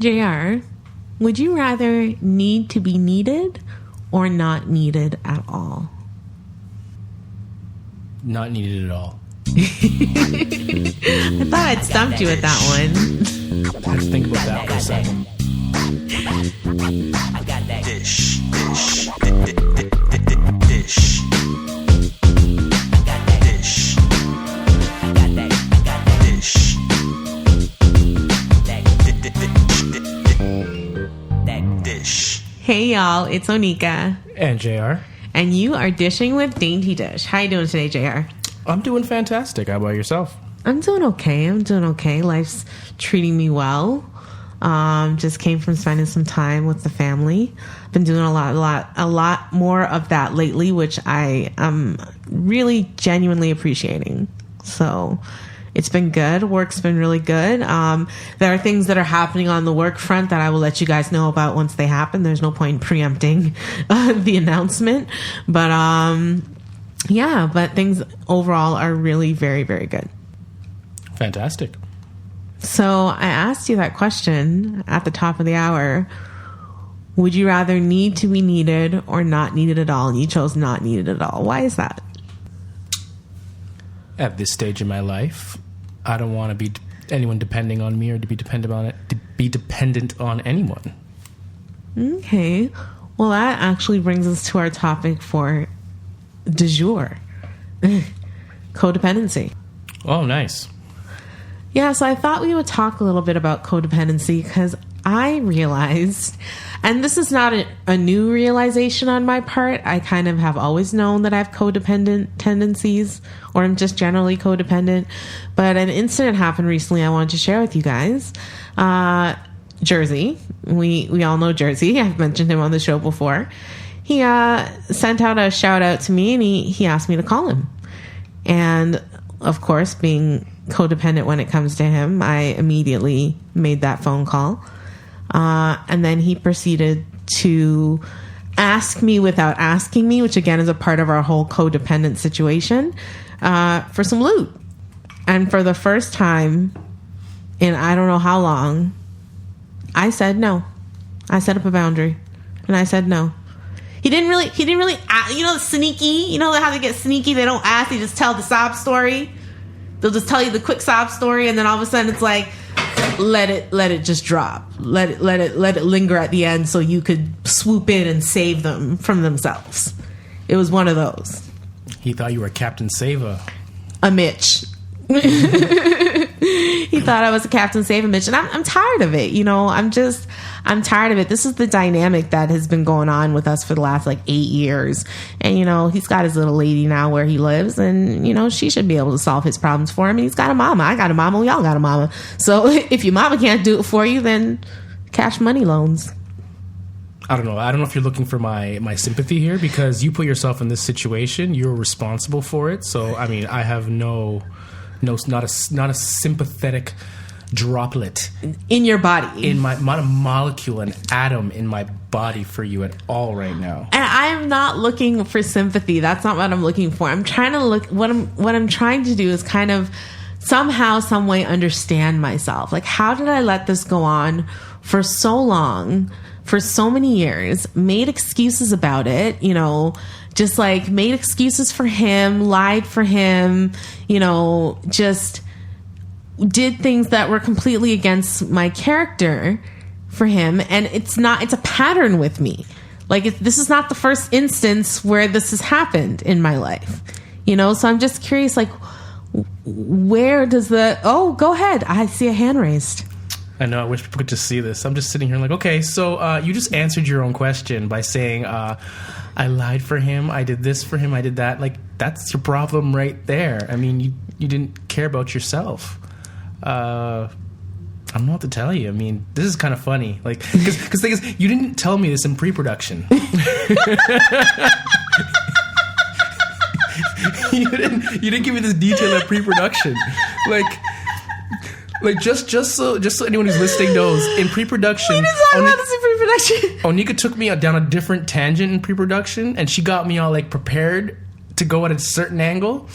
JR, would you rather need to be needed or not needed at all? Not needed at all. I thought I'd stumped you with that one. I had to think about that for a second. I got that dish, dish, dish. I got that dish. I got that dish. That dish. Hey y'all, it's Onika. And JR. And you are dishing with Dainty Dish. How you doing today, JR? I'm doing fantastic. How about yourself? I'm doing okay. Life's treating me well. Just came from spending some time with the family. Been doing a lot more of that lately, which I am really genuinely appreciating. So it's been good. Work's been really good. There are things that are happening on the work front that I will let you guys know about once they happen. There's no point in preempting the announcement. But things overall are really very, very good. Fantastic. So I asked you that question at the top of the hour. Would you rather need to be needed or not needed at all? And you chose not needed at all. Why is that? At this stage in my life, I don't want to be anyone depending on me or to be dependent on anyone. Okay. Well, that actually brings us to our topic for du jour. Codependency. Oh, nice. Yeah, so I thought we would talk a little bit about codependency because I realized, and this is not a new realization on my part, I kind of have always known that I have codependent tendencies, or I'm just generally codependent, but an incident happened recently I wanted to share with you guys. Jersey, we all know Jersey, I've mentioned him on the show before. He sent out a shout out to me and he asked me to call him. And of course, being codependent when it comes to him, I immediately made that phone call. And then he proceeded to ask me without asking me, which again is a part of our whole codependent situation, for some loot. And for the first time in I don't know how long, I said no. I set up a boundary and I said no. He didn't really, sneaky, how they get sneaky. They don't ask. They just tell the sob story. They'll just tell you the quick sob story. And then all of a sudden it's like, let it just drop. Let it linger at the end so you could swoop in and save them from themselves. It was one of those. He thought you were Captain Sava. A Mitch. He thought I was a Captain Save a Mitch, and I'm tired of it. I'm tired of it. This is the dynamic that has been going on with us for the last 8 years. And he's got his little lady now where he lives, and she should be able to solve his problems for him. And he's got a mama. I got a mama. We all got a mama. So if your mama can't do it for you, then cash money loans. I don't know. I don't know if you're looking for my sympathy here because you put yourself in this situation. You're responsible for it. So I have not a sympathetic droplet in your body, in not a molecule, an atom in my body for you at all right now. And I'm not looking for sympathy. That's not what I'm looking for. I'm trying to look. What I'm trying to do is kind of somehow, some way understand myself. How did I let this go on for so long, for so many years? Made excuses about it, just made excuses for him, lied for him, just did things that were completely against my character for him. And it's a pattern with me. This is not the first instance where this has happened in my life, so I'm just curious, where does go ahead. I see a hand raised. I know. I wish people could just see this. I'm just sitting here okay, so you just answered your own question by saying, I lied for him. I did this for him. I did that. That's your problem right there. You didn't care about yourself. I don't know what to tell you. This is kind of funny. Because the thing is, you didn't tell me this in pre-production. You didn't give me this detail at pre-production. Just so anyone who's listening knows, in pre-production, Onika took me down a different tangent in pre-production, and she got me all prepared to go at a certain angle,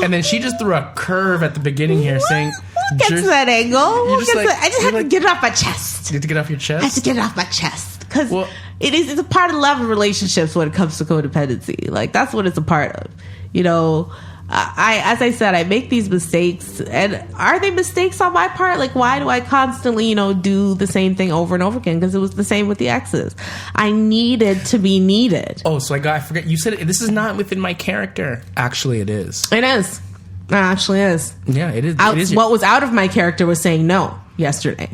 and then she just threw a curve at the beginning here, saying, get to that angle. I just have to get it off my chest. You have to get it off your chest? I have to get it off my chest. Because it's a part of love of relationships when it comes to codependency. Like, that's what it's a part of. You know, as I said, I make these mistakes. And are they mistakes on my part? Like, why do I constantly, you know, do the same thing over and over again? Because it was the same with the exes. I needed to be needed. Oh, so I forget. You said this is not within my character. Actually, it is. It is. It actually is. Yeah, it is. What was out of my character was saying no yesterday.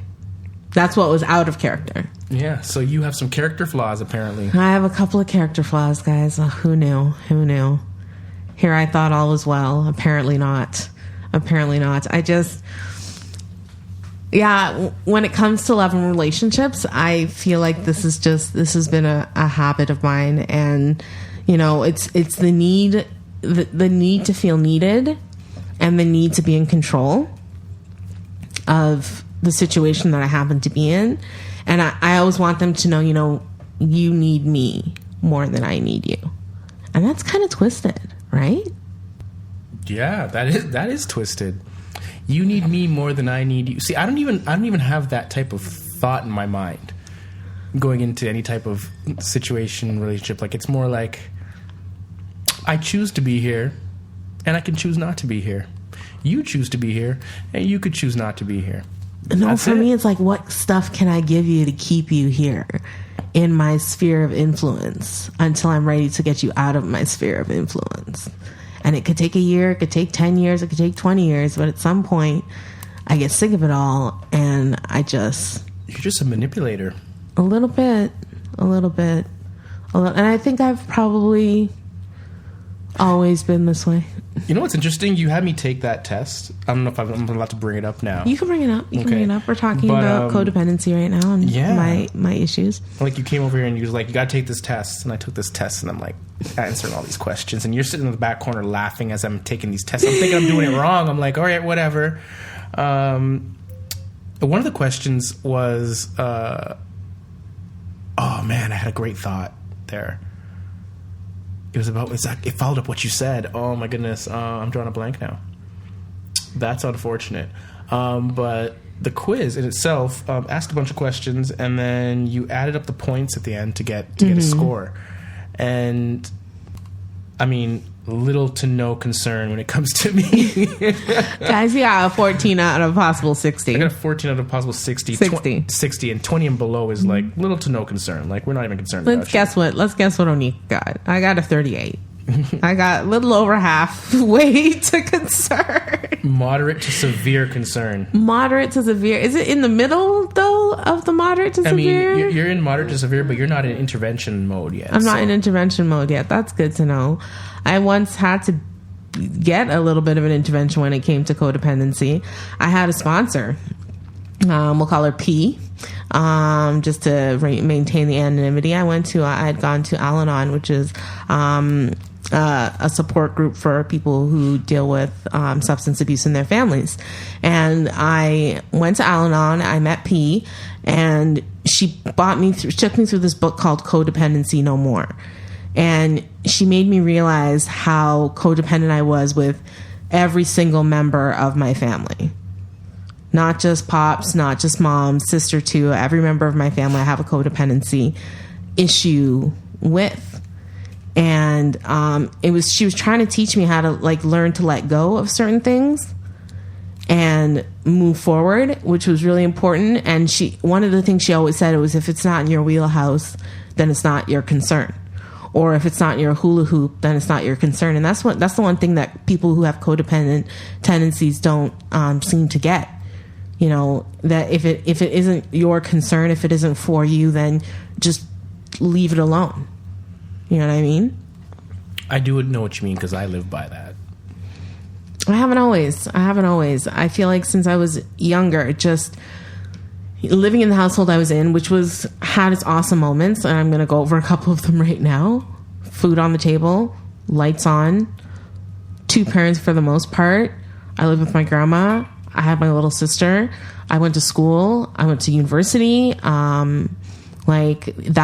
That's what was out of character. Yeah, so you have some character flaws, apparently. I have a couple of character flaws, guys. Who knew? Who knew? Here I thought all was well. Apparently not. Apparently not. When it comes to love and relationships, I feel like this has been a habit of mine. And, you know, it's the need to feel needed and the need to be in control of the situation that I happen to be in. And I always want them to know, you know, you need me more than I need you. And that's kind of twisted, right? Yeah, that is twisted. You need me more than I need you. See, I don't even have that type of thought in my mind going into any type of situation, relationship. Like, it's more like I choose to be here and I can choose not to be here. You choose to be here and you could choose not to be here. No, for me, it's like, what stuff can I give you to keep you here in my sphere of influence until I'm ready to get you out of my sphere of influence? And it could take a year, it could take 10 years, it could take 20 years, but at some point, I get sick of it all, and You're just a manipulator. A little bit. And I think I've probably always been this way. You know what's interesting? You had me take that test. I don't know if I'm allowed to bring it up now. You can bring it up. We're talking about codependency right now and my issues. Like, you came over here and you was like, you got to take this test. And I took this test and I'm like answering all these questions. And you're sitting in the back corner laughing as I'm taking these tests. I'm thinking I'm doing it wrong. I'm like, all right, whatever. One of the questions was, oh man, I had a great thought there. It followed up what you said. Oh my goodness, I'm drawing a blank now. That's unfortunate. But the quiz in itself asked a bunch of questions, and then you added up the points at the end to get a score. And I mean, little to no concern when it comes to me. Guys, you got a 14 out of possible 60. I got a 14 out of possible 60. 60 and 20 and below is like little to no concern. Like, we're not even concerned about it. Let's guess what Onika got. I got a 38. I got a little over halfway to concern. Moderate to severe concern. Moderate to severe. Is it in the middle, though, of the moderate to severe? I mean, you're in moderate to severe, but you're not in intervention mode yet. I'm not in intervention mode yet. That's good to know. I once had to get a little bit of an intervention when it came to codependency. I had a sponsor. We'll call her P. Just to maintain the anonymity. I had gone to Al-Anon, which is a support group for people who deal with substance abuse in their families. And I went to Al-Anon. I met P, and she took me through this book called Codependency No More. And she made me realize how codependent I was with every single member of my family. Not just pops, not just mom, sister too. Every member of my family I have a codependency issue with. And she was trying to teach me how to learn to let go of certain things and move forward, which was really important. And one of the things she always said was, if it's not in your wheelhouse, then it's not your concern. Or if it's not your hula hoop, then it's not your concern. And that's the one thing that people who have codependent tendencies don't seem to get. You know, that if it isn't your concern, if it isn't for you, then just leave it alone. You know what I mean? I do know what you mean, because I live by that. I haven't always. I feel like since I was younger, just living in the household I was in, which had its awesome moments, and I'm going to go over a couple of them right now. Food on the table, lights on, 2 parents for the most part. I live with my grandma. I had my little sister. I went to school. I went to university. That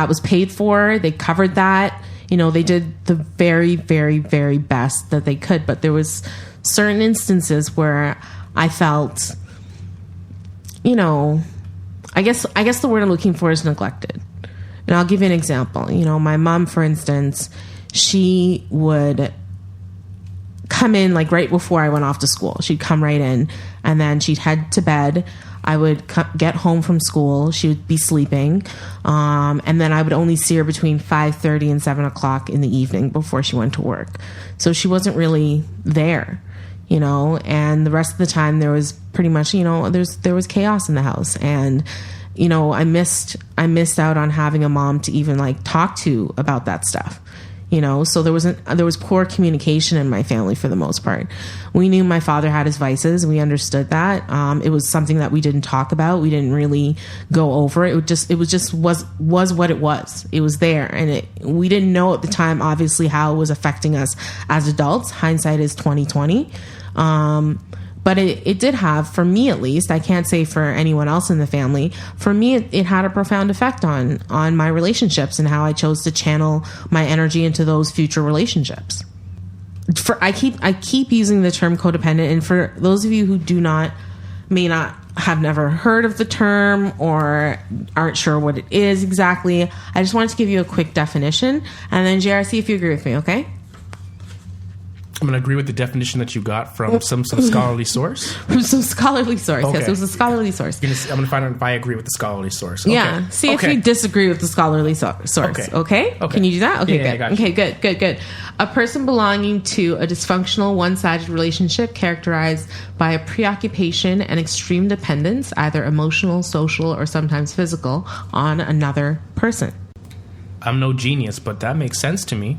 was paid for. They covered that. You know, they did the very, very, very best that they could. But there was certain instances where I felt you know, I guess the word I'm looking for is neglected. And I'll give you an example. You know, my mom, for instance, she would come in like right before I went off to school. She'd come right in, and then she'd head to bed. I would get home from school. She would be sleeping. And then I would only see her between 5:30 and 7 o'clock in the evening before she went to work. So she wasn't really there, you know, and the rest of the time there was pretty much, you know, there was chaos in the house. And, you know, I missed out on having a mom to even like talk to about that stuff. You know, so there was poor communication in my family for the most part. We knew my father had his vices. We understood that. It was something that we didn't talk about. We didn't really go over it. It was what it was. It was there, and we didn't know at the time, obviously, how it was affecting us as adults. Hindsight is 20/20. But it did have, for me at least, I can't say for anyone else in the family, for me it had a profound effect on my relationships and how I chose to channel my energy into those future relationships. I keep using the term codependent, and for those of you who may not have never heard of the term or aren't sure what it is exactly, I just wanted to give you a quick definition, and then JR, see if you agree with me, okay? I'm going to agree with the definition that you got from some scholarly source. From some scholarly source. Okay. Yes, it was a scholarly source. I'm going to find out if I agree with the scholarly source. Okay. Yeah. See if you disagree with the scholarly source. Okay? Can you do that? Okay, Yeah, good. I got you. Okay, good. A person belonging to a dysfunctional, one-sided relationship characterized by a preoccupation and extreme dependence, either emotional, social, or sometimes physical, on another person. I'm no genius, but that makes sense to me.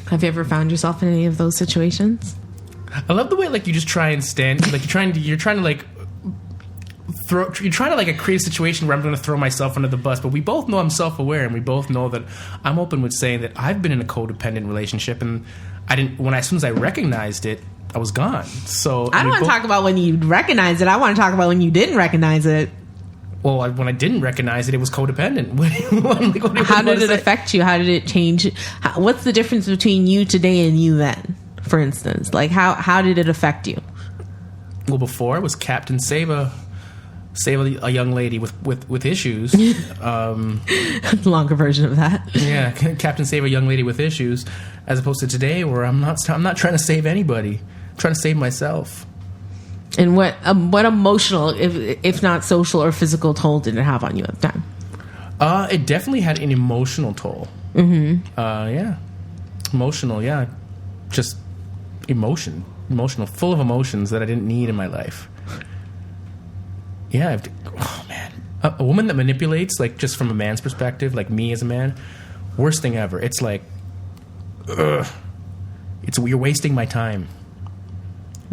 Have you ever found yourself in any of those situations? I love the way like you just try and stand, like you're trying to like create a situation where I'm going to throw myself under the bus. But we both know I'm self-aware, and we both know that I'm open with saying that I've been in a codependent relationship, and as soon as I recognized it, I was gone. So I don't want to talk about when you recognize it. I want to talk about when you didn't recognize it. Well, when I didn't recognize it, it was codependent. How did it affect you? How did it change? What's the difference between you today and you then, for instance? Like, how did it affect you? Well, before it was Captain Save a young lady with issues. Longer version of that. Yeah, Captain Save a young lady with issues, as opposed to today where I'm not trying to save anybody. I'm trying to save myself. And what emotional, if not social or physical, toll did it have on you at the time? It definitely had an emotional toll. Mm-hmm. Yeah. Emotional, yeah. Just emotional, full of emotions that I didn't need in my life. Yeah. Oh, man. A woman that manipulates, like, just from a man's perspective, like me as a man, worst thing ever. It's like, you're wasting my time.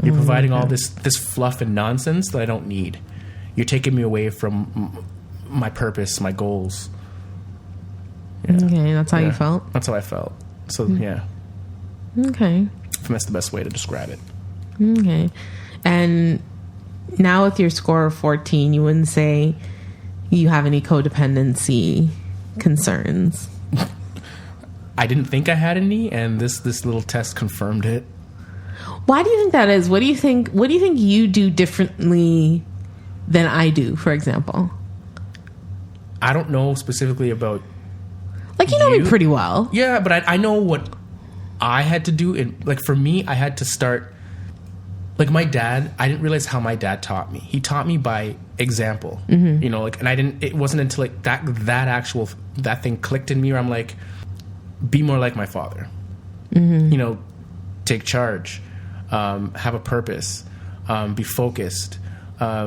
You're providing all this fluff and nonsense that I don't need. You're taking me away from my purpose, my goals. Yeah. Okay, that's how you felt? That's how I felt. So, yeah. Okay. I think that's the best way to describe it. Okay. And now with your score of 14, you wouldn't say you have any codependency concerns? I didn't think I had any, and this little test confirmed it. Why do you think that is? What do you think you do differently than I do, for example? I don't know specifically about like, you know me pretty well. Yeah, but I know what I had to do. And like, for me, I had to start, like, my dad, I didn't realize how my dad taught me. He taught me by example, you know, like, and it wasn't until like that thing clicked in me where I'm like, be more like my father, you know, take charge. Have a purpose, be focused,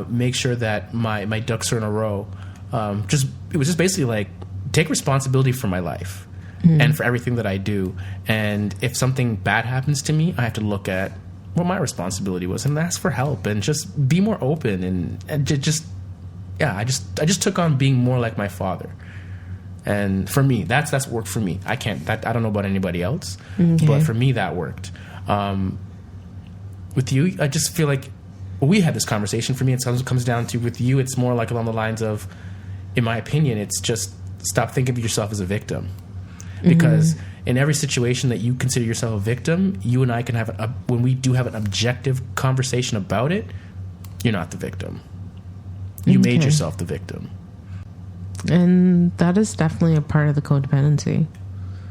make sure that my ducks are in a row. It was just basically like, take responsibility for my life and for everything that I do. And if something bad happens to me, I have to look at what my responsibility was and ask for help and just be more open and just I just took on being more like my father. And for me, that's worked for me. I don't know about anybody else, but for me that worked. With you, I just feel like we had this conversation. For me, it comes down to, with you, it's more like along the lines of, in my opinion, it's just stop thinking of yourself as a victim. Because in every situation that you consider yourself a victim, you and I can have when we do have an objective conversation about it, you're not the victim. You made Okay. yourself the victim. And that is definitely a part of the codependency.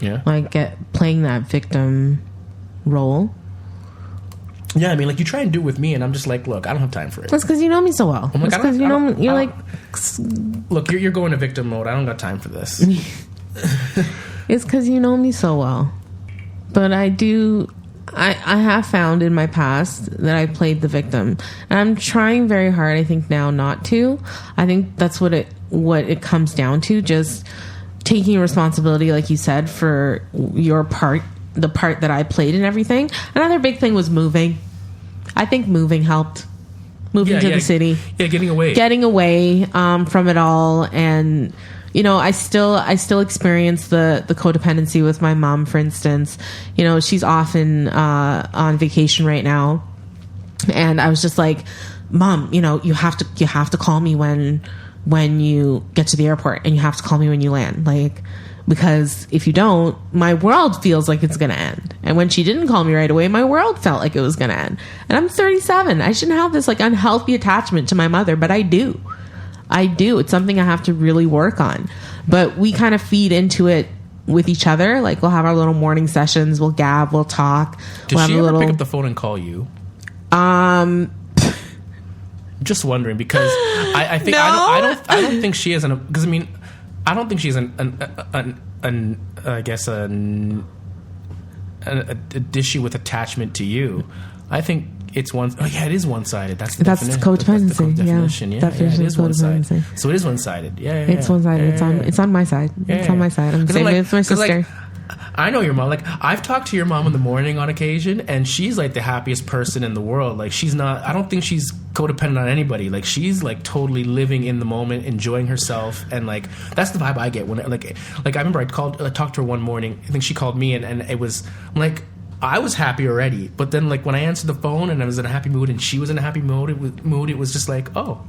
Yeah. Like playing that victim role. Yeah, I mean, like, you try and do it with me, and I'm just like, look, I don't have time for it. That's because you know me so well. I'm like, That's because you know me. You're like, Look, you're going to victim mode. I don't got time for this. it's because you know me so well. But I have found in my past that I played the victim. And I'm trying very hard, I think, now not to. I think that's what it comes down to. Just taking responsibility, like you said, for your part, the part that I played in everything. Another big thing was moving. I think moving helped. Moving to the city. Yeah, getting away. Getting away from it all. And you know, I still experience the codependency with my mom, for instance. You know, she's often on vacation right now, and I was just like, Mom, you know, you have to call me when you get to the airport, and you have to call me when you land, like, because if you don't, my world feels like it's gonna end. And when she didn't call me right away, my world felt like it was gonna end. And I'm 37. I shouldn't have this like unhealthy attachment to my mother, but I do. It's something I have to really work on. But we kind of feed into it with each other. Like, we'll have our little morning sessions. We'll gab. We'll talk. Does she ever pick up the phone and call you? Just wondering, because I think No. I don't think she is because I mean, I don't think she's a dishy with attachment to you. I think it's one. Oh yeah, it is one sided. That's That's codependency. That's the definition. Yeah, Definition it is of one sided. codependency. So it is one sided. Yeah, It's one sided. It's on my side. It's on my side. I'm the same with my sister. I know your mom. Like, I've talked to your mom in the morning on occasion, and she's like the happiest person in the world. Like, she's not. I don't think she's codependent on anybody. Like, she's like totally living in the moment, enjoying herself, and like that's the vibe I get when like I remember I talked to her one morning. I think she called me, and it was I'm like. I was happy already, but then like when I answered the phone and I was in a happy mood and she was in a happy mood, it was just like, oh,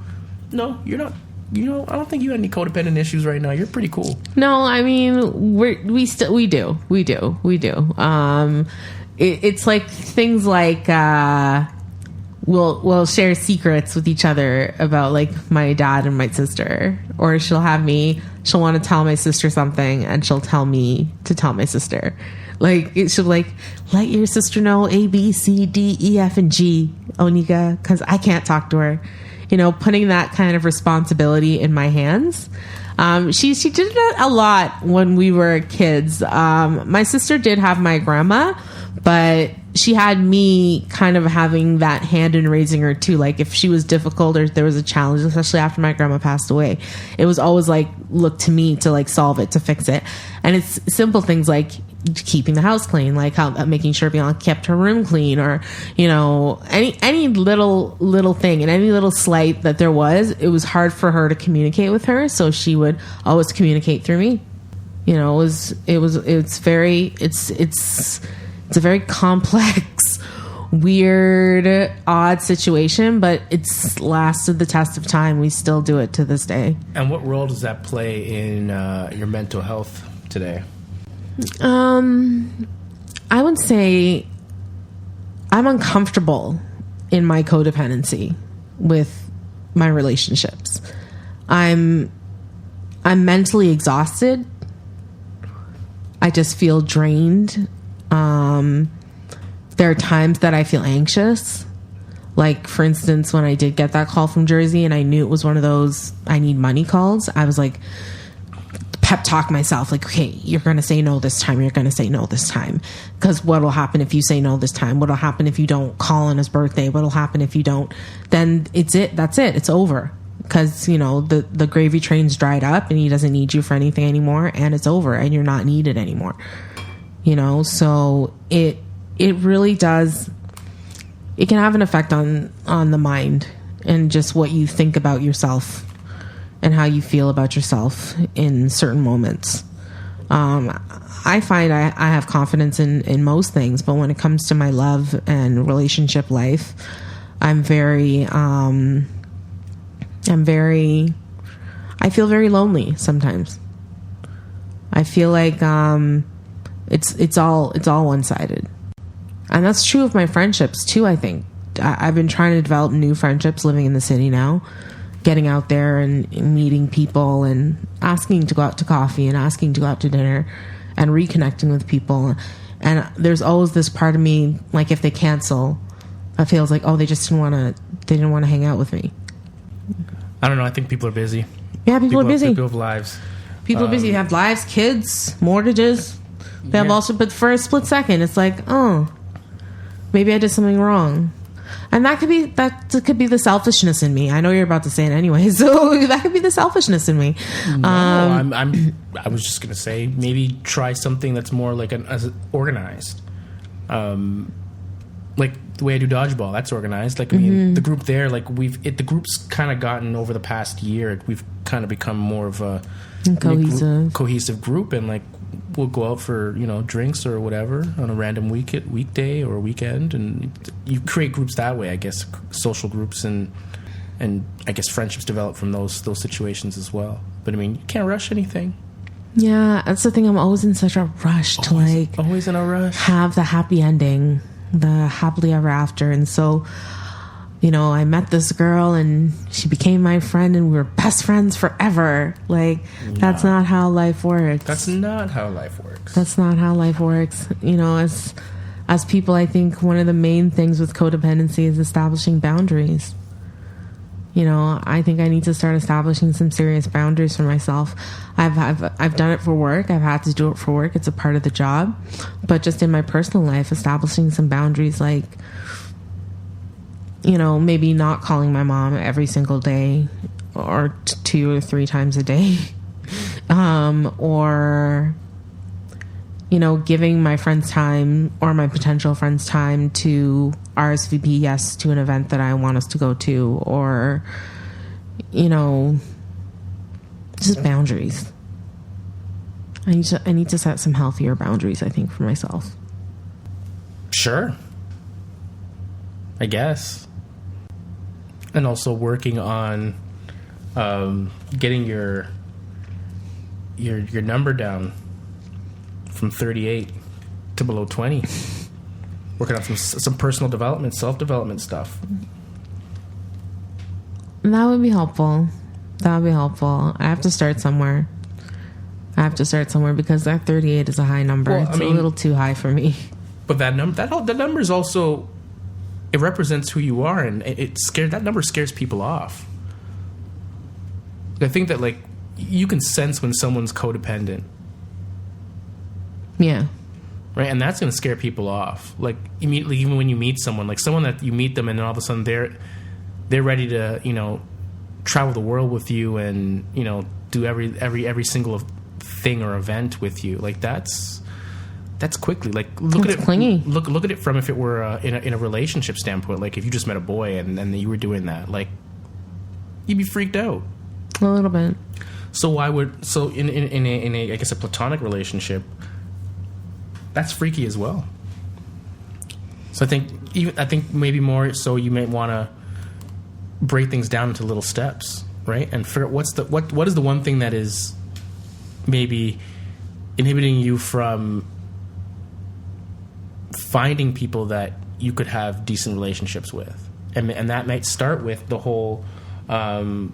no, you're not. You know, I don't think you have any codependent issues right now. You're pretty cool. No, I mean we do. It's like things like we'll share secrets with each other about like my dad and my sister, or she'll want to tell my sister something and she'll tell me to tell my sister. Like, she'll like, let your sister know A, B, C, D, E, F, and G, Onika, because I can't talk to her. You know, putting that kind of responsibility in my hands. She did that a lot when we were kids. My sister did have my grandma, but she had me kind of having that hand in raising her too. Like, if she was difficult or there was a challenge, especially after my grandma passed away, it was always like, look to me to like solve it, to fix it. And it's simple things like keeping the house clean, like making sure Bianca kept her room clean, or, you know, any little thing, and any little slight that there was, it was hard for her to communicate with her. So she would always communicate through me. You know, it's a very complex, weird, odd situation, but it's lasted the test of time. We still do it to this day. And what role does that play in your mental health today? I would say I'm uncomfortable in my codependency with my relationships. I'm mentally exhausted. I just feel drained. There are times that I feel anxious. Like, for instance, when I did get that call from Jersey and I knew it was one of those I need money calls, I was like, pep talk myself, like, okay, you're going to say no this time. You're going to say no this time. Because what will happen if you say no this time? What will happen if you don't call on his birthday? What will happen if you don't? Then that's it. It's over. Because, you know, the gravy train's dried up and he doesn't need you for anything anymore, and it's over and you're not needed anymore. You know, so it really does. It can have an effect on the mind and just what you think about yourself and how you feel about yourself in certain moments. I find I have confidence in most things, but when it comes to my love and relationship life, I feel very lonely sometimes. I feel like it's all one-sided. And that's true of my friendships too, I think. I've been trying to develop new friendships living in the city now. getting out there and meeting people and asking to go out to coffee and asking to go out to dinner and reconnecting with people. And there's always this part of me, like if they cancel, that feels like, oh, they just didn't want to hang out with me. I don't know. I think people are busy. Yeah, people are busy. People have lives. People are busy. They have lives, kids, mortgages. They have also, but for a split second, it's like, oh, maybe I did something wrong. And that could be the selfishness in me. I know you're about to say it anyway, so that could be the selfishness in me. No, I was just gonna say maybe try something that's more like as organized, like the way I do dodgeball. That's organized. Like I mean, the group there, like the group's kind of gotten over the past year. We've kind of become more of a cohesive group, and like we'll go out for drinks or whatever on a random weekday or a weekend, and you create groups that way. I guess social groups and I guess friendships develop from those situations as well. But I mean, you can't rush anything. Yeah, that's the thing. I'm always in such a rush to always in a rush have the happy ending, the happily ever after. And so, I met this girl and she became my friend and we were best friends forever. Like, that's not how life works. That's not how life works. That's not how life works. As people, I think one of the main things with codependency is establishing boundaries. I think I need to start establishing some serious boundaries for myself. I've done it for work. I've had to do it for work. It's a part of the job. But just in my personal life, establishing some boundaries, like, maybe not calling my mom every single day or 2 or 3 times a day. Or, giving my friends time or my potential friends time to RSVP yes to an event that I want us to go to, or, just boundaries. I need to set some healthier boundaries, I think, for myself. Sure. I guess. And also working on getting your number down from 38 to below 20. Working on some personal development, self-development stuff. That would be helpful. I have to start somewhere. Because that 38 is a high number. Well, it's a little too high for me. But that number is also, it represents who you are, and that number scares people off. I think that, like, you can sense when someone's codependent. Yeah. Right, and that's going to scare people off. Like, immediately, even when you meet someone, like someone that you meet them, and then all of a sudden they're ready to travel the world with you, and do every single thing or event with you. Like that's quickly, like, look at it. Clingy. Look at it from if it were in a relationship standpoint. Like if you just met a boy and you were doing that, like you'd be freaked out a little bit. So in a I guess a platonic relationship, that's freaky as well. So I think maybe more so you might want to break things down into little steps, right? And figure out what is the one thing that is maybe inhibiting you from finding people that you could have decent relationships with, and that might start with the whole I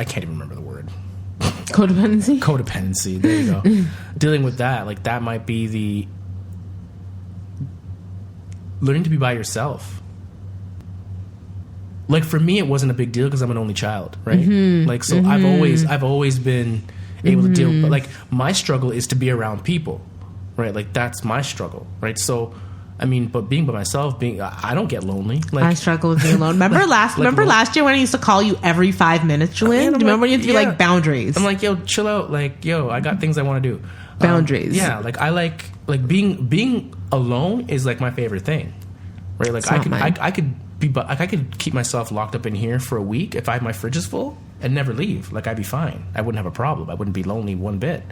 can't even remember the word. Codependency. There you go. Dealing with that, like that might be the learning to be by yourself. Like for me, it wasn't a big deal because I'm an only child, right? Mm-hmm. Like so, mm-hmm. I've always been able to deal. But like my struggle is to be around people, right? Like that's my struggle, right? So. I mean, but being by myself, I don't get lonely. Like, I struggle with being alone. Remember last year when I used to call you every 5 minutes, Julian? Do you remember when you had to be like boundaries? I'm like, yo, chill out. Like, yo, I got things I want to do. Boundaries. Yeah, like I like being alone is like my favorite thing, right? Like I could keep myself locked up in here for a week if my fridge is full and never leave. Like I'd be fine. I wouldn't have a problem. I wouldn't be lonely one bit.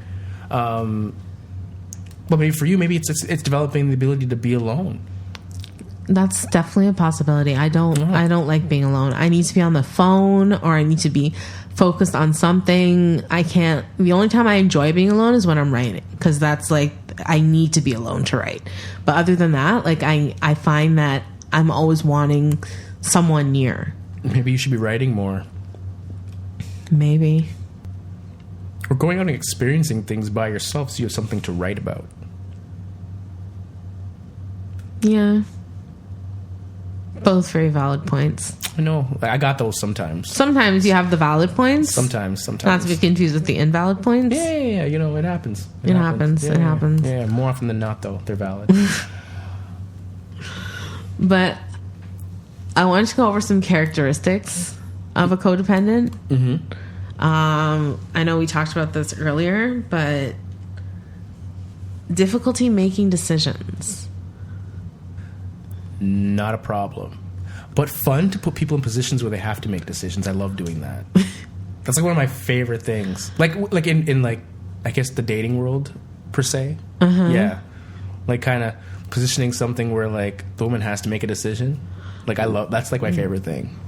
But maybe for you, maybe it's developing the ability to be alone. That's definitely a possibility. I don't like being alone. I need to be on the phone or I need to be focused on something. I can't. The only time I enjoy being alone is when I'm writing, because that's like I need to be alone to write. But other than that, like I find that I'm always wanting someone near. Maybe you should be writing more. Maybe. Or going out and experiencing things by yourself so you have something to write about. Yeah. Both very valid points. I know. I got those sometimes. Sometimes you have the valid points. Sometimes. Not to be confused with the invalid points. Yeah. You know, it happens. It happens. Yeah, It happens. Yeah, more often than not, though, they're valid. But I wanted to go over some characteristics of a codependent. Mm-hmm. I know we talked about this earlier, but difficulty making decisions. Not a problem. But fun to put people in positions where they have to make decisions. I love doing that. That's like one of my favorite things. Like in like, I guess the dating world, per se. Uh-huh. Yeah. Like kind of positioning something where like the woman has to make a decision. Like that's like my favorite thing.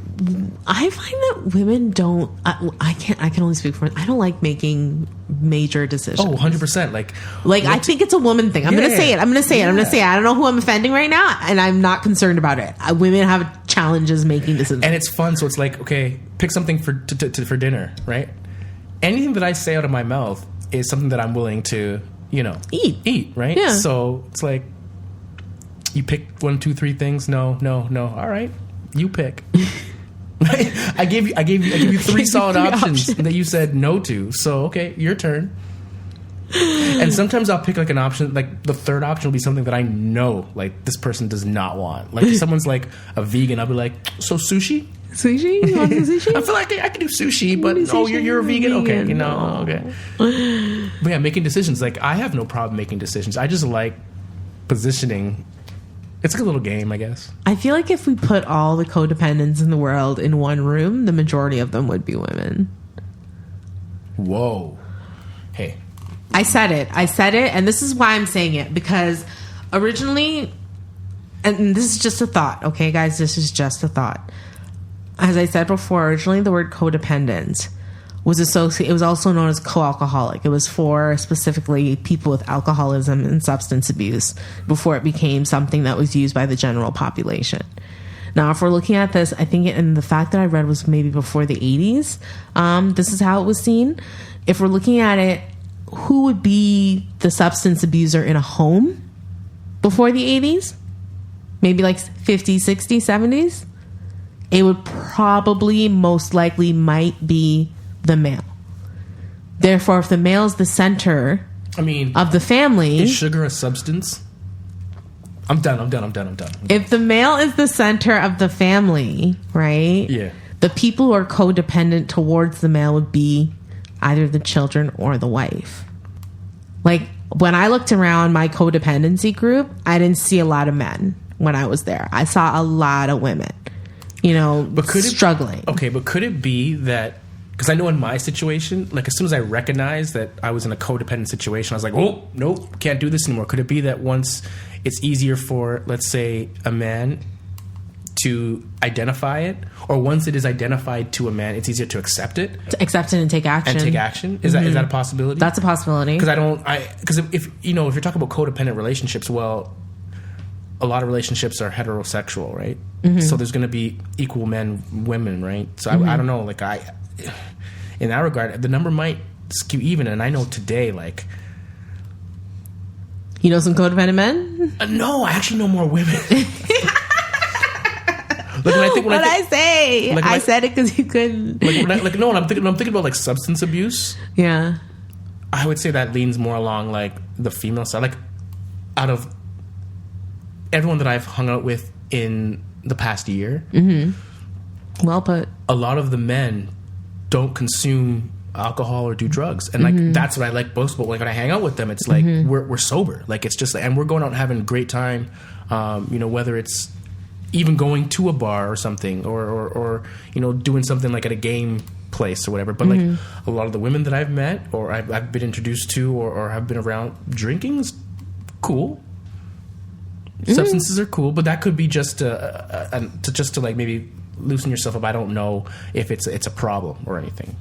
I find that women don't. I can only speak for. I don't like making major decisions. Oh, 100%. Like I think it's a woman thing. I'm Yeah. gonna say it. I'm gonna say it. I don't know who I'm offending right now, and I'm not concerned about it. Women have challenges making decisions, and it's fun. So it's like, okay, pick something for dinner, right? Anything that I say out of my mouth is something that I'm willing to, eat, right? Yeah. So it's like, you pick 1, 2, 3 things. No. All right, you pick. I gave you 3 solid options that you said no to. So okay, your turn. And sometimes I'll pick like an option, like the third option will be something that I know like this person does not want. Like if someone's like a vegan, I'll be like, so sushi? Sushi? You want some sushi? I feel like I can do sushi, but you're a vegan? Okay, okay. But yeah, making decisions. Like I have no problem making decisions. I just like positioning. It's like a little game, I guess. I feel like if we put all the codependents in the world in one room, the majority of them would be women. Whoa. Hey. I said it, and this is why I'm saying it, because originally, and this is just a thought, okay, guys, this is just a thought. As I said before, originally the word codependent was associated. It was also known as co-alcoholic. It was for specifically people with alcoholism and substance abuse before it became something that was used by the general population. Now, if we're looking at this, I think, and the fact that I read was maybe before the 80s, this is how it was seen. If we're looking at it, who would be the substance abuser in a home before the 80s? Maybe like 50s, 60s, 70s? It would probably, most likely, might be the male. Therefore, if the male is the center of the family... Is sugar a substance? I'm done. If the male is the center of the family, right? Yeah. The people who are codependent towards the male would be either the children or the wife. Like, when I looked around my codependency group, I didn't see a lot of men when I was there. I saw a lot of women, struggling. Okay, but could it be that... Because I know in my situation, like as soon as I recognized that I was in a codependent situation, I was like, oh, nope, can't do this anymore. Could it be that once it's easier for, let's say, a man to identify it, or once it is identified to a man, it's easier to accept it? To accept it and take action. Is that a possibility? That's a possibility. Because if you're talking about codependent relationships, well, a lot of relationships are heterosexual, right? Mm-hmm. So there's going to be equal men, women, right? So I don't know, like in that regard, the number might skew even. And I know today, like, you know some codependent men? No, I actually know more women. I said it because you couldn't. When I'm thinking about like substance abuse. Yeah, I would say that leans more along like the female side. Like, out of everyone that I've hung out with in the past year, well put. A lot of the men don't consume alcohol or do drugs, and like that's what I like most. But like when I hang out with them, it's like we're sober. Like it's just like, and we're going out and having a great time. Whether it's even going to a bar or something, or doing something like at a game place or whatever. But like a lot of the women that I've met or I've been introduced to or have been around, drinking is cool. Substances are cool, but that could be just to like maybe loosen yourself up. I don't know if it's a problem or anything.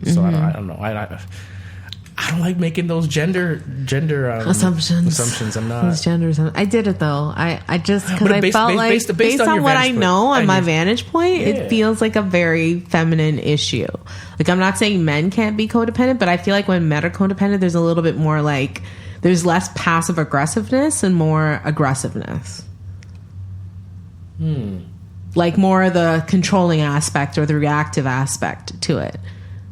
So I don't know. I don't like making those gender assumptions. I'm not. Those genders. I did it though. I just because I felt like based on on your what I vantage point, know on and my your- vantage point, Yeah. it feels like a very feminine issue. Like I'm not saying men can't be codependent, but I feel like when men are codependent, there's a little bit more like there's less passive aggressiveness and more aggressiveness. Like more of the controlling aspect or the reactive aspect to it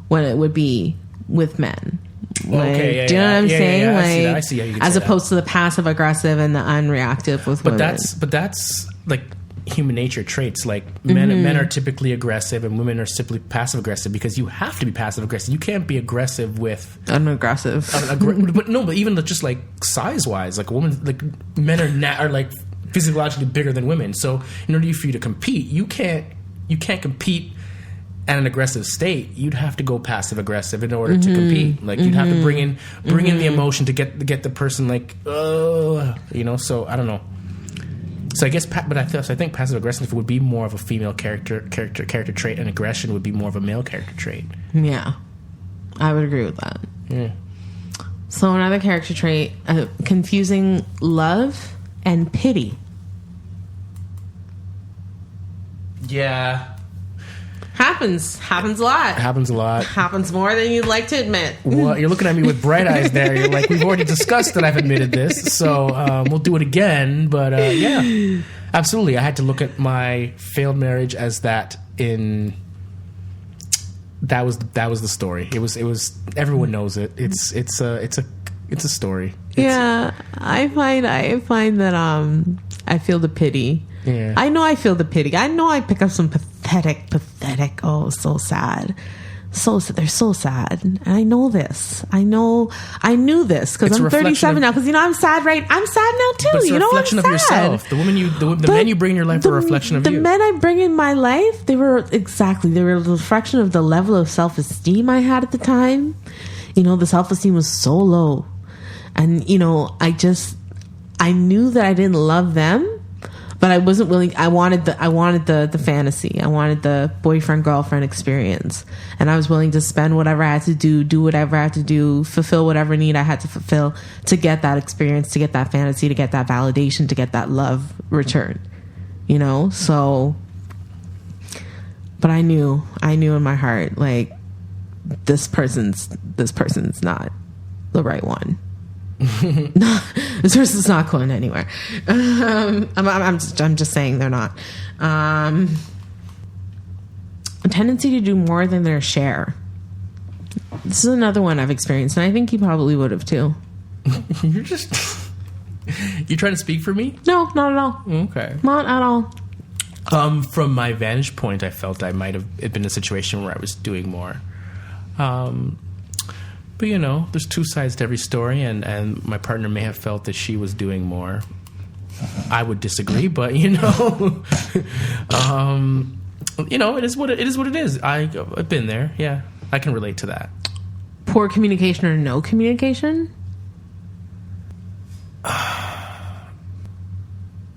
when it would be with men. Like, Okay, yeah, do you know what I'm yeah, saying? yeah, Like, I see that. I see how you can as say that. opposed to the passive aggressive and the unreactive with women. But that's like human nature traits. Like men are typically aggressive and women are simply passive aggressive because you have to be passive aggressive. You can't be aggressive with unaggressive. but even just like size wise, like women, like men are like physiologically bigger than women. So in order for you to compete, you can't compete at an aggressive state. You'd have to go passive aggressive in order to compete. Like you'd have to bring in the emotion to get the person like So I don't know. So I guess, I think passive aggressive would be more of a female character trait, and aggression would be more of a male character trait. Yeah, I would agree with that. Yeah. So another character trait, confusing love and pity. Yeah. Happens a lot. Happens a lot. Happens more than you'd like to admit. Well, you're looking at me with bright eyes there. You're like, we've already discussed that I've admitted this, so we'll do it again. But yeah, absolutely. I had to look at my failed marriage as that. That was the story. It was. Everyone knows it. It's a story. Yeah, I find that I feel the pity. Yeah. I know I feel the pity. I know I pick up some pathetic. Oh, so sad. They're so sad. And I know this. I knew this because I'm 37 now. Because I'm sad, right? I'm sad now too. But it's a reflection I'm of sad. yourself. The men you bring in your life are a reflection of the you. The men I bring in my life, they were a reflection of the level of self-esteem I had at the time. The self-esteem was so low. And, I knew that I didn't love them, but I wasn't willing. I wanted the fantasy. I wanted the boyfriend girlfriend experience, and I was willing to spend whatever I had to do whatever I had to do, fulfill whatever need I had to fulfill to get that experience, to get that fantasy, to get that validation, to get that love return. So. But I knew in my heart, like this person's not the right one. No, this person's not going anywhere. I'm just saying they're not. A tendency to do more than their share. This is another one I've experienced, and I think you probably would have too. You're trying to speak for me? No, not at all. Okay. Not at all. From my vantage point, I felt I might have been in a situation where I was doing more. But there's two sides to every story, and my partner may have felt that she was doing more. I would disagree, but it is what it is. I've been there. Yeah, I can relate to that. Poor communication or no communication?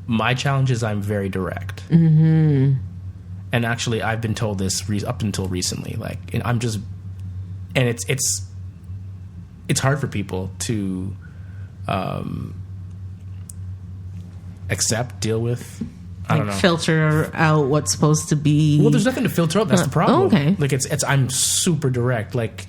My challenge is I'm very direct. Mm-hmm. And actually, I've been told this up until recently. Like, it's hard for people to accept, deal with. I don't know. Filter out what's supposed to be. Well, there's nothing to filter out. That's the problem. Okay. Like I'm super direct. Like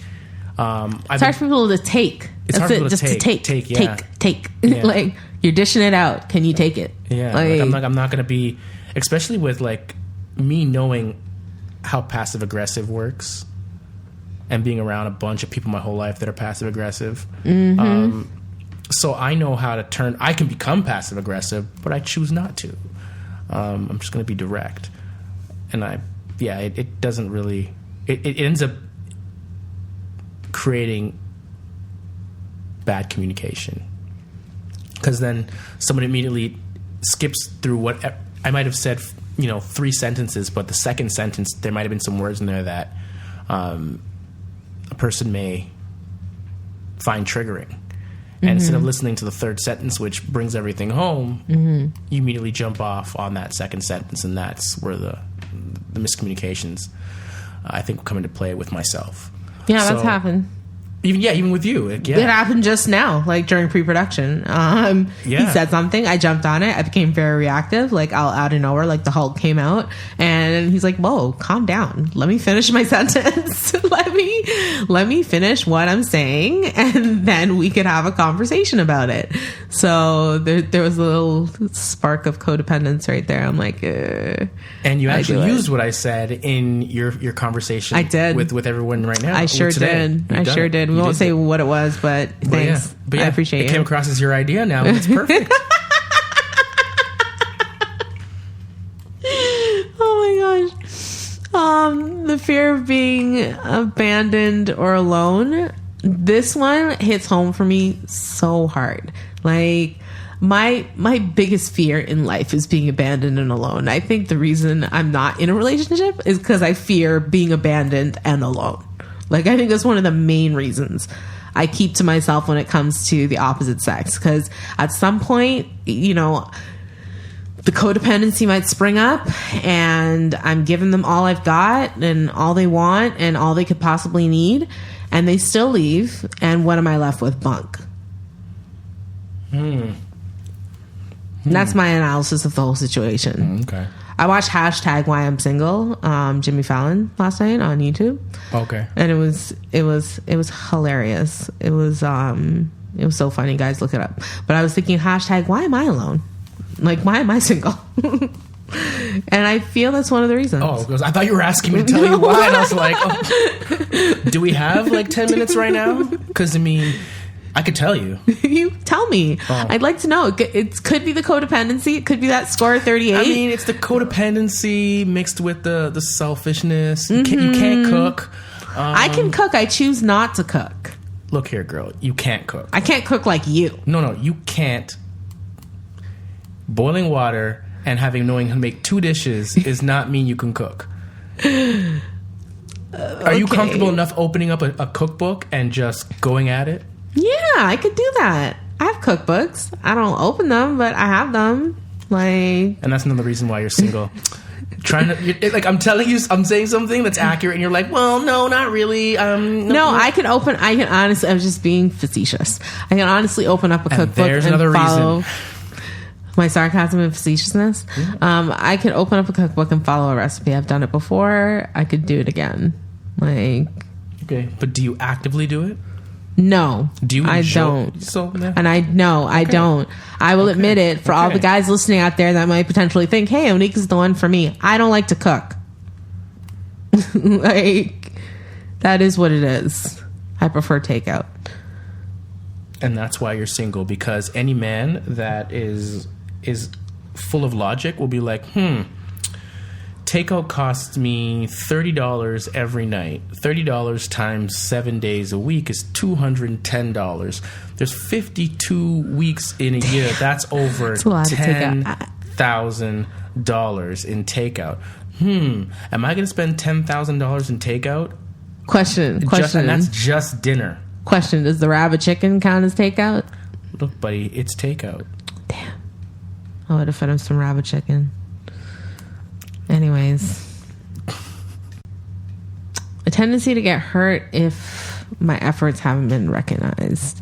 it's hard for people to take. It's hard for people to take. Yeah. Take. Yeah. Like you're dishing it out. Can you take it? Yeah. Like, I'm not going to be, especially with like me knowing how passive aggressive works. And being around a bunch of people my whole life that are passive aggressive. Mm-hmm. So I know how to turn. I can become passive aggressive, but I choose not to. I'm just going to be direct. And it doesn't really. It ends up creating bad communication. Because then someone immediately skips through what I might have said, 3 sentences, but the second sentence, there might have been some words in there that a person may find triggering. And instead of listening to the third sentence, which brings everything home, you immediately jump off on that second sentence, and that's where the miscommunications, I think, come into play with myself. Yeah, that's happened. Even with you. It happened just now, like during pre-production. He said something, I jumped on it, I became very reactive, like out of nowhere, like the Hulk came out, and he's like, whoa, calm down, let me finish my sentence. let me finish what I'm saying, and then we could have a conversation about it. So there was a little spark of codependence right there. I'm like, and you actually used what I said in your conversation. I did with everyone right now. I sure did. We won't say what it was, but thanks. But I appreciate it. It came across as your idea now. It's perfect. Oh my gosh. The fear of being abandoned or alone. This one hits home for me so hard. Like, my biggest fear in life is being abandoned and alone. I think the reason I'm not in a relationship is because I fear being abandoned and alone. Like, I think that's one of the main reasons I keep to myself when it comes to the opposite sex. Because at some point, you know, the codependency might spring up and I'm giving them all I've got and all they want and all they could possibly need. And they still leave. And what am I left with? Bunk. That's my analysis of the whole situation. Okay. I watched #Why I'm Single, Jimmy Fallon last night on YouTube. Okay. And it was hilarious. It was so funny, guys. Look it up. But I was thinking #Why am I alone? Like, why am I single? And I feel that's one of the reasons. Oh, because I thought you were asking me to tell you why, and I was like, oh. Do we have like 10 minutes right now? Because I mean, I could tell you. You tell me. Oh. I'd like to know. It could be the codependency. It could be that score 38. I mean, it's the codependency mixed with the selfishness. You can't cook. I can cook. I choose not to cook. Look here, girl. You can't cook. I can't cook like you. No, you can't. Boiling water and knowing how to make 2 dishes does not mean you can cook. Are you comfortable enough opening up a cookbook and just going at it? Yeah, I could do that. I have cookbooks. I don't open them, but I have them. Like, and that's another reason why you're single. I'm telling you, I'm saying something that's accurate, and you're like, well, no, not really. No, I can honestly, I was just being facetious. I can honestly open up a cookbook and follow reason. My sarcasm and facetiousness. Yeah. I could open up a cookbook and follow a recipe. I've done it before. I could do it again. Like, okay, but do you actively do it? No, I don't. So, yeah. And I don't. I will admit it for all the guys listening out there that might potentially think, hey, Monique is the one for me. I don't like to cook. Like, that is what it is. I prefer takeout. And that's why you're single, because any man that is full of logic will be like, takeout costs me $30 every night. $30 times 7 days a week is $210. There's 52 weeks in a year. That's over $10,000 in takeout. Am I going to spend $10,000 in takeout? Question. And that's just dinner. Question, does the rabbit chicken count as takeout? Look, buddy, it's takeout. Damn. I would have fed him some rabbit chicken. Anyways. A tendency to get hurt if my efforts haven't been recognized.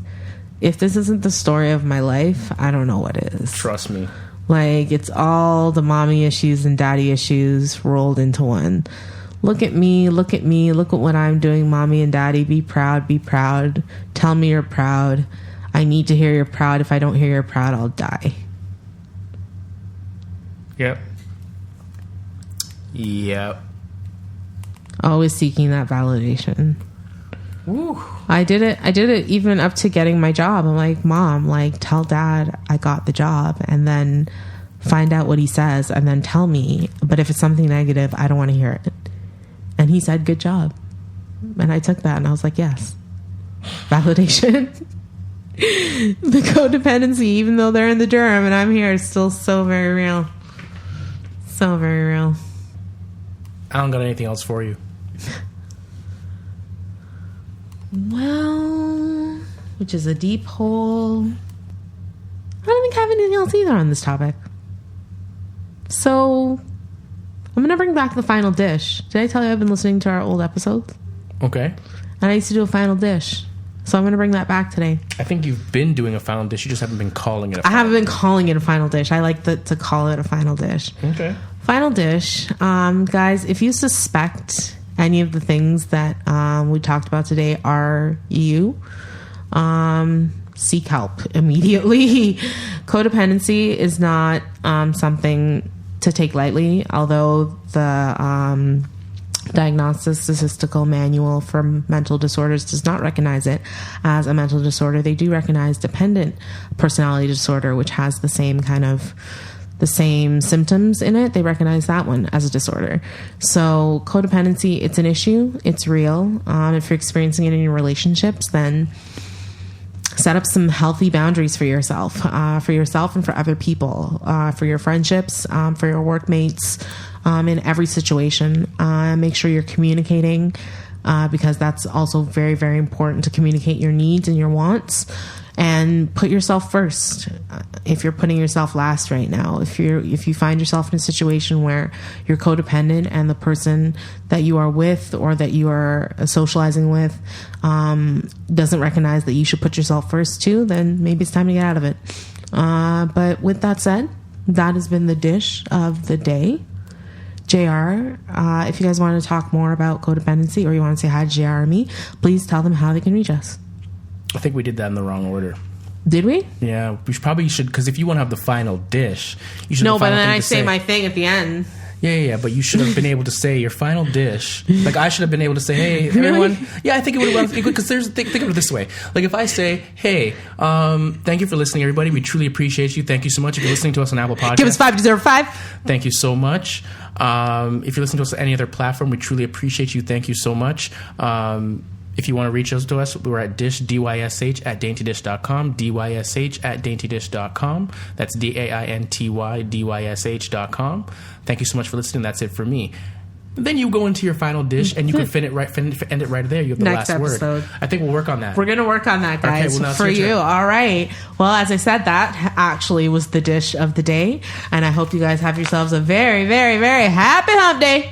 If this isn't the story of my life, I don't know what is. Trust me. Like, it's all the mommy issues and daddy issues rolled into one. Look at me, look at what I'm doing, mommy and daddy. Be proud, be proud. Tell me you're proud. I need to hear you're proud. If I don't hear you're proud, I'll die. Yep. Always seeking that validation. Woo. I did it even up to getting my job. I'm like, Mom, like, tell Dad I got the job, and then find out what he says, and then tell me. But if it's something negative, I don't want to hear it. And he said, good job. And I took that and I was like, yes. Validation. The codependency, even though they're in the Durham and I'm here, is still so very real. So very real. I don't got anything else for you. Well, which is a deep hole. I don't think I have anything else either on this topic. So I'm going to bring back the final dish. Did I tell you I've been listening to our old episodes? Okay. And I used to do a final dish. So I'm going to bring that back today. I think you've been doing a final dish. You just haven't been calling it a I haven't been calling it a final dish. I like to call it a final dish. Okay. Final dish. Guys, if you suspect any of the things that we talked about today are you, seek help immediately. Codependency is not something to take lightly, although the Diagnostic Statistical Manual for Mental Disorders does not recognize it as a mental disorder. They do recognize dependent personality disorder, which has the same symptoms in it. They recognize that one as a disorder. So codependency, it's an issue. It's real. If you're experiencing it in your relationships, then set up some healthy boundaries for yourself and for other people, for your friendships, for your workmates, in every situation. Make sure you're communicating, because that's also very, very important to communicate your needs and your wants. And put yourself first. If you're putting yourself last right now, if you find yourself in a situation where you're codependent and the person that you are with or that you are socializing with doesn't recognize that you should put yourself first too, then maybe it's time to get out of it. But with that said, that has been the dish of the day. JR, if you guys want to talk more about codependency or you want to say hi to JR or me, please tell them how they can reach us. I think we did that in the wrong order. Did we? Yeah, we probably should, because if you want to have the final dish, you should. No, have the but final then thing I to say my thing at the end. Yeah, but you should have been able to say your final dish. Like, I should have been able to say, hey, everyone. Yeah, I think it would have, because think of it this way. Like, if I say, hey, thank you for listening, everybody. We truly appreciate you. Thank you so much. If you're listening to us on Apple Podcasts, give us 5 to 0 5. Thank you so much. If you're listening to us on any other platform, we truly appreciate you. Thank you so much. If you want to reach out to us, we're at dysh, dysh, at daintydish.com, dysh at daintydish.com. That's DAINTY, dysh.com. Thank you so much for listening. That's it for me. Then you go into your final dish and you can end it right there. You have the Next last episode. word. I think we'll work on that. We're going to work on that, guys, Okay, well, for you. All right. Well, as I said, that actually was the dish of the day. And I hope you guys have yourselves a very, very, very happy hump day.